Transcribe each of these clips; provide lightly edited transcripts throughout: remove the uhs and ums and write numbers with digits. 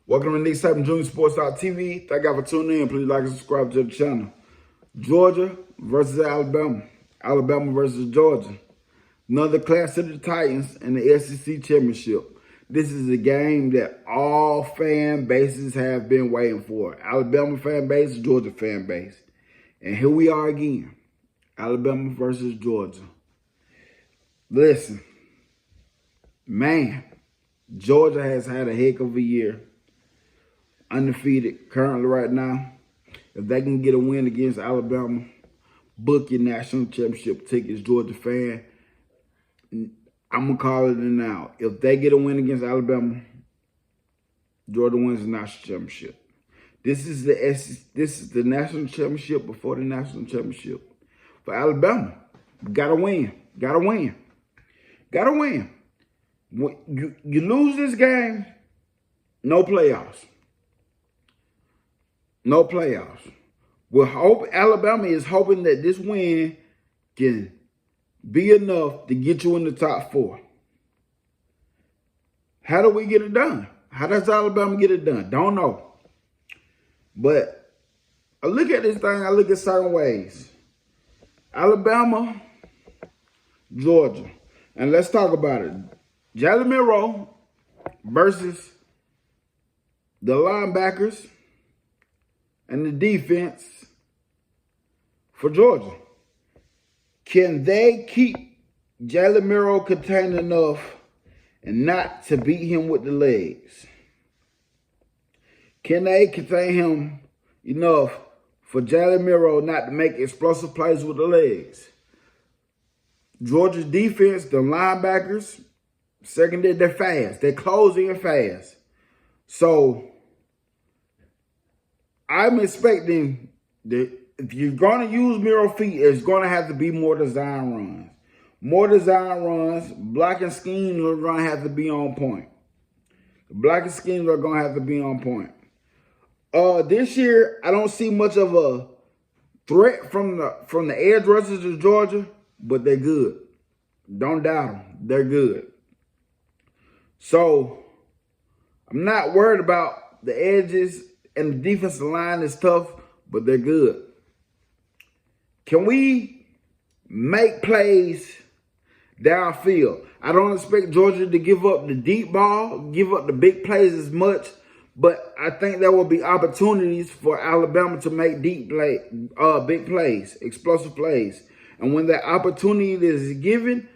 Welcome to Nick Saban Junior Sports TV. Thank y'all for tuning in. Please like and subscribe to the channel. Georgia versus Alabama. Alabama versus Georgia. Another clash of the Titans in the SEC Championship. This is a game that all fan bases have been waiting for. Alabama fan base, Georgia fan base. And here we are again. Alabama versus Georgia. Listen, man, Georgia has had a heck of a year. Undefeated currently right now. If they can get a win against Alabama, book your national championship tickets, Georgia fan. I'm going to call it now. If they get a win against Alabama, Georgia wins the national championship. This is the national championship before the national championship. For Alabama, gotta win. Gotta win. Gotta win. When you lose this game, no playoffs. No playoffs. Alabama is hoping that this win can be enough to get you in the top four. How do we get it done? How does Alabama get it done? Don't know. But I look at this thing, I look at certain ways. Alabama, Georgia. And let's talk about it. Jalen Milroe versus the linebackers and the defense for Georgia. Can they keep Jalen Milroe contained enough and not to beat him with the legs? Can they contain him enough for Jalen Milroe not to make explosive plays with the legs? Georgia's defense, the linebackers, secondary, they're fast. They're closing fast. So I'm expecting that if you're going to use Milroe feet, it's going to have to be more design runs. More design runs, blocking schemes are going to have to be on point. The blocking schemes are going to have to be on point. This year, I don't see much of a threat from the edge rushers of Georgia, but they're good. Don't doubt them. They're good. So I'm not worried about the edges, and the defensive line is tough, but they're good. Can we make plays downfield? I don't expect Georgia to give up the deep ball, give up the big plays as much, but I think there will be opportunities for Alabama to make big plays, explosive plays. And when that opportunity is given,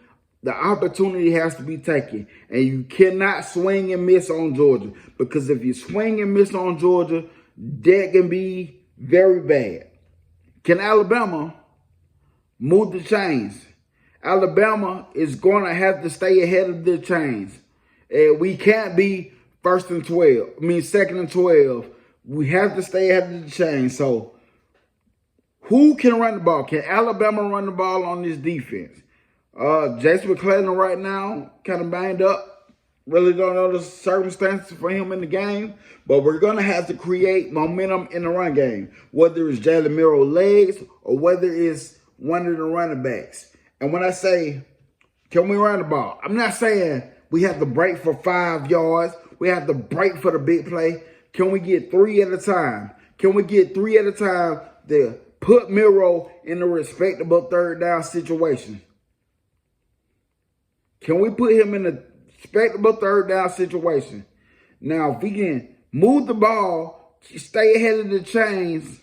the opportunity has to be taken. And you cannot swing and miss on Georgia. Because if you swing and miss on Georgia, that can be very bad. Can Alabama move the chains? Alabama is going to have to stay ahead of the chains. We can't be second and 12. We have to stay ahead of the chains. So who can run the ball? Can Alabama run the ball on this defense? Jason McClellan right now kind of banged up. Really don't know the circumstances for him in the game. But we're going to have to create momentum in the run game. Whether it's Jalen Milroe legs or whether it's one of the running backs. And when I say, can we run the ball? I'm not saying we have to break for 5 yards. We have to break for the big play. Can we get 3 at a time? Can we get 3 at a time to put Milroe in a respectable third down situation? Can we put him in a respectable third down situation? Now, if we can move the ball, stay ahead of the chains,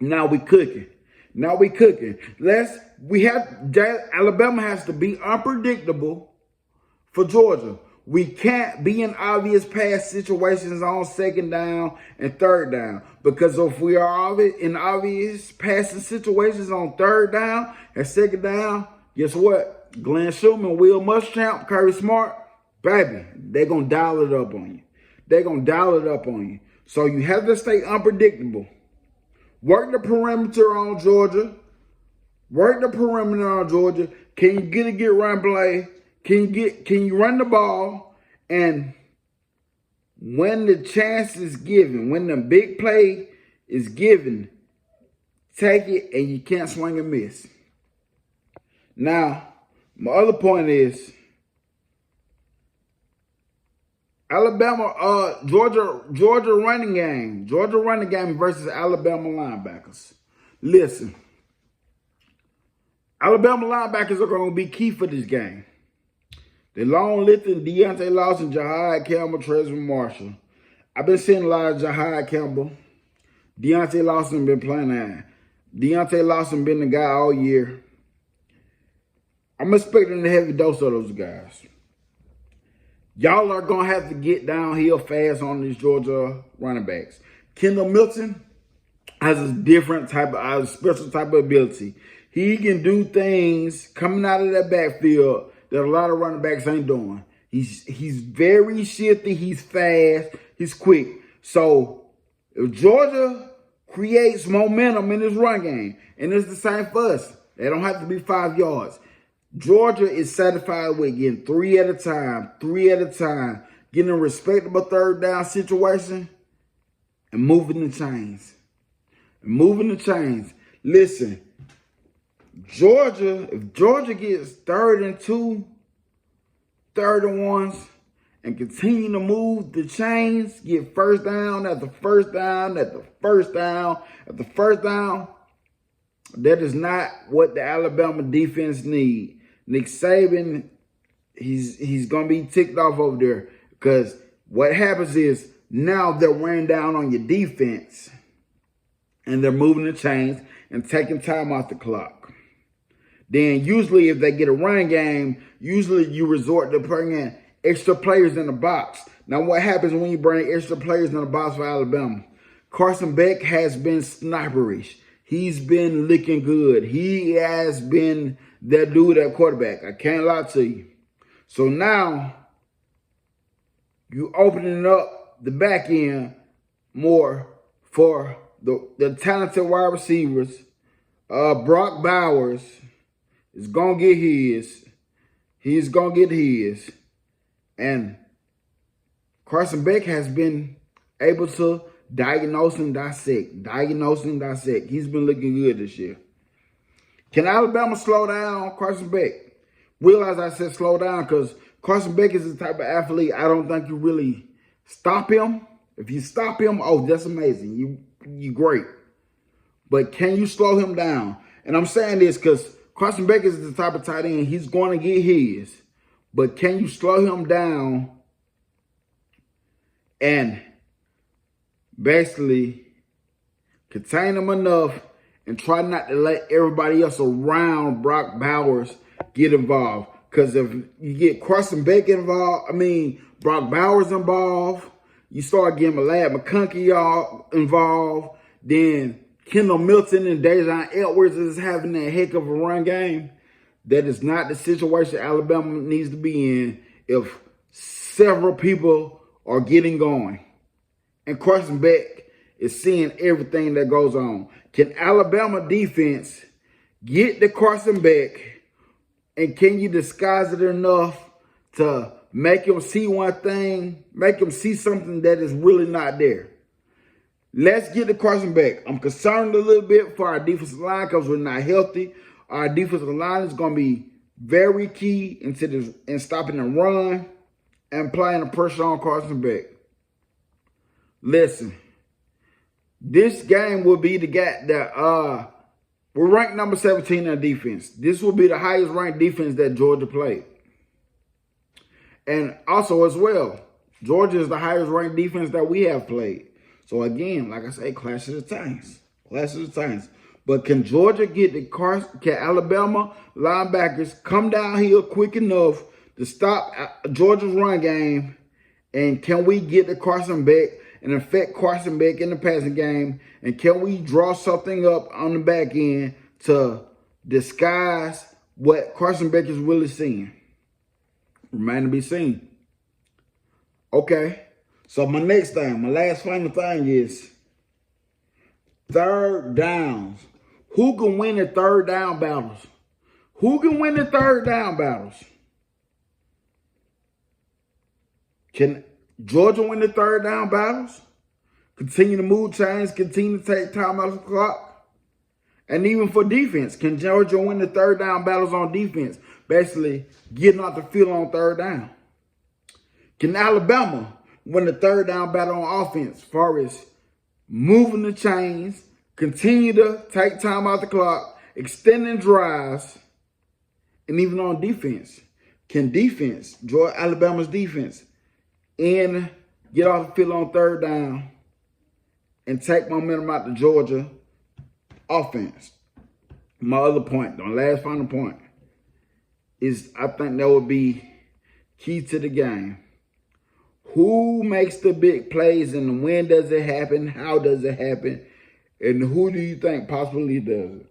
now we cooking. Now we cooking. Alabama has to be unpredictable for Georgia. We can't be in obvious pass situations on second down and third down. Because if we are in obvious passing situations on third down and second down, guess what? Glenn Schumann, Will Muschamp, Kirby Smart, baby, they're going to dial it up on you. They're going to dial it up on you. So you have to stay unpredictable. Work the perimeter on Georgia. Work the perimeter on Georgia. Can you get a good run play? Can you run the ball? And when the chance is given, when the big play is given, take it and you can't swing and miss. Now, my other point is Alabama, Georgia running game. Georgia running game versus Alabama linebackers. Listen, Alabama linebackers are going to be key for this game. DeLon Litton, Deontay Lawson, Jahad Campbell, Trezor Marshall. I've been seeing a lot of Jahad Campbell. Deontay Lawson been playing that. Deontay Lawson been the guy all year. I'm expecting a heavy dose of those guys. Y'all are going to have to get downhill fast on these Georgia running backs. Kendall Milton has a different type of, a special type of ability. He can do things coming out of that backfield that a lot of running backs ain't doing. He's very shifty. He's fast. He's quick. So if Georgia creates momentum in this run game, and it's the same for us, they don't have to be 5 yards. Georgia is satisfied with getting 3 at a time, getting a respectable third down situation, and moving the chains. Listen, Georgia, if Georgia gets 3rd and 2, 3rd and 1s, and continue to move the chains, get first down after first down after first down after first down, that is not what the Alabama defense need. Nick Saban, he's going to be ticked off over there because what happens is now they're wearing down on your defense and they're moving the chains and taking time off the clock. Then usually if they get a run game, usually you resort to bringing extra players in the box. Now what happens when you bring extra players in the box for Alabama? Carson Beck has been sniperish. He's been looking good. He has been that dude at quarterback. I can't lie to you. So now you opening up the back end more for the talented wide receivers. Brock Bowers is going to get his. He's going to get his. And Carson Beck has been able to diagnose and dissect. He's been looking good this year. Can Alabama slow down Carson Beck? Realize I said slow down because Carson Beck is the type of athlete I don't think you really stop him. If you stop him, oh, that's amazing. You great. But can you slow him down? And I'm saying this because Carson Beck is the type of tight end. He's going to get his. But can you slow him down and basically contain him enough and try not to let everybody else around Brock Bowers get involved? Because if you get Carson Beck involved, Brock Bowers involved, you start getting Ladd McConkey involved, then Kendall Milton and Dejon Edwards is having a heck of a run game. That is not the situation Alabama needs to be in if several people are getting going. And Carson Beck is seeing everything that goes on. Can Alabama defense get to Carson Beck, and can you disguise it enough to make him see one thing, make him see something that is really not there? Let's get to Carson Beck. I'm concerned a little bit for our defensive line because we're not healthy. Our defensive line is going to be very key in stopping the run and applying the pressure on Carson Beck. Listen, this game will be the guy that we're ranked number 17 in defense. This will be the highest ranked defense that Georgia played. And also as well, Georgia is the highest ranked defense that we have played. So again, like I say, clash of the Titans. But can Georgia get can Alabama linebackers come downhill quick enough to stop Georgia's run game? And can we get to Carson Beck and affect Carson Beck in the passing game? And can we draw something up on the back end to disguise what Carson Beck is really seeing? Remain to be seen. Okay. So my last final thing is third downs. Who can win the third down battles? Can Georgia win the third down battles? Continue to move chains, continue to take time out of the clock? And even for defense, can Georgia win the third down battles on defense? Basically, getting off the field on third down. Can Alabama win the third down battle on offense, as far as moving the chains, continue to take time out the clock, extending drives, and even on defense. Can defense, Georgia, Alabama's defense, and get off the field on third down and take momentum out to Georgia offense? My other point, the last final point, is I think that would be key to the game. Who makes the big plays and when does it happen? How does it happen? And who do you think possibly does it?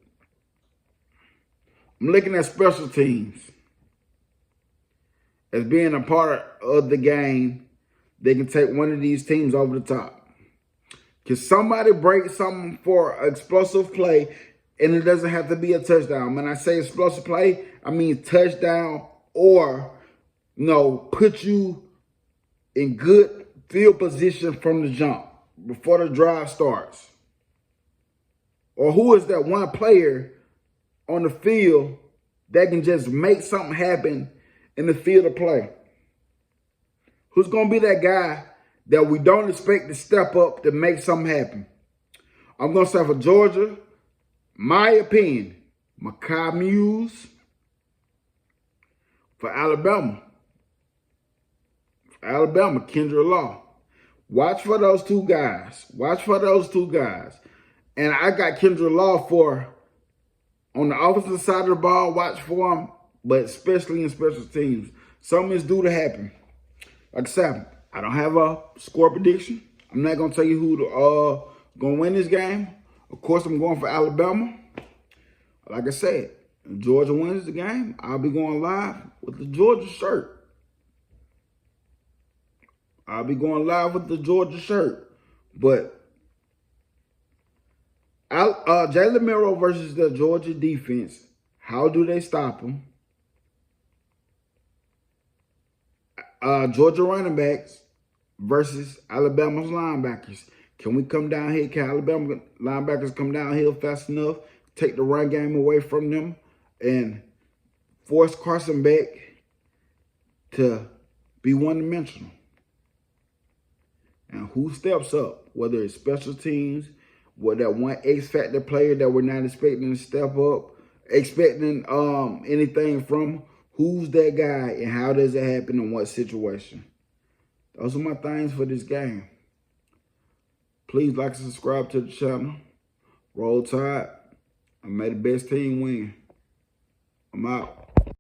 I'm looking at special teams as being a part of the game. They can take one of these teams over the top. Can somebody break something for an explosive play, and it doesn't have to be a touchdown? When I say explosive play, I mean touchdown or, put you in good field position from the jump before the drive starts. Or who is that one player on the field that can just make something happen in the field of play? Who's going to be that guy that we don't expect to step up to make something happen? I'm going to say for Georgia, my opinion, Mekhi Mills. For Alabama, Kendra Law. Watch for those two guys. And I got Kendra Law for, on the offensive side of the ball, watch for him, but especially in special teams. Something is due to happen. Like I said, I don't have a score prediction. I'm not going to tell you who going to win this game. Of course, I'm going for Alabama. Like I said, if Georgia wins the game, I'll be going live with the Georgia shirt. But Jalen Milroe versus the Georgia defense, how do they stop him? Georgia running backs versus Alabama's linebackers. Can we come down here? Can Alabama linebackers come downhill fast enough, take the run game away from them, and force Carson Beck to be one-dimensional? And who steps up, whether it's special teams, whether that one X-factor player that we're not expecting to step up, expecting anything from, who's that guy and how does it happen in what situation? Those are my things for this game. Please like and subscribe to the channel. Roll Tide, and may the best team win. I'm out.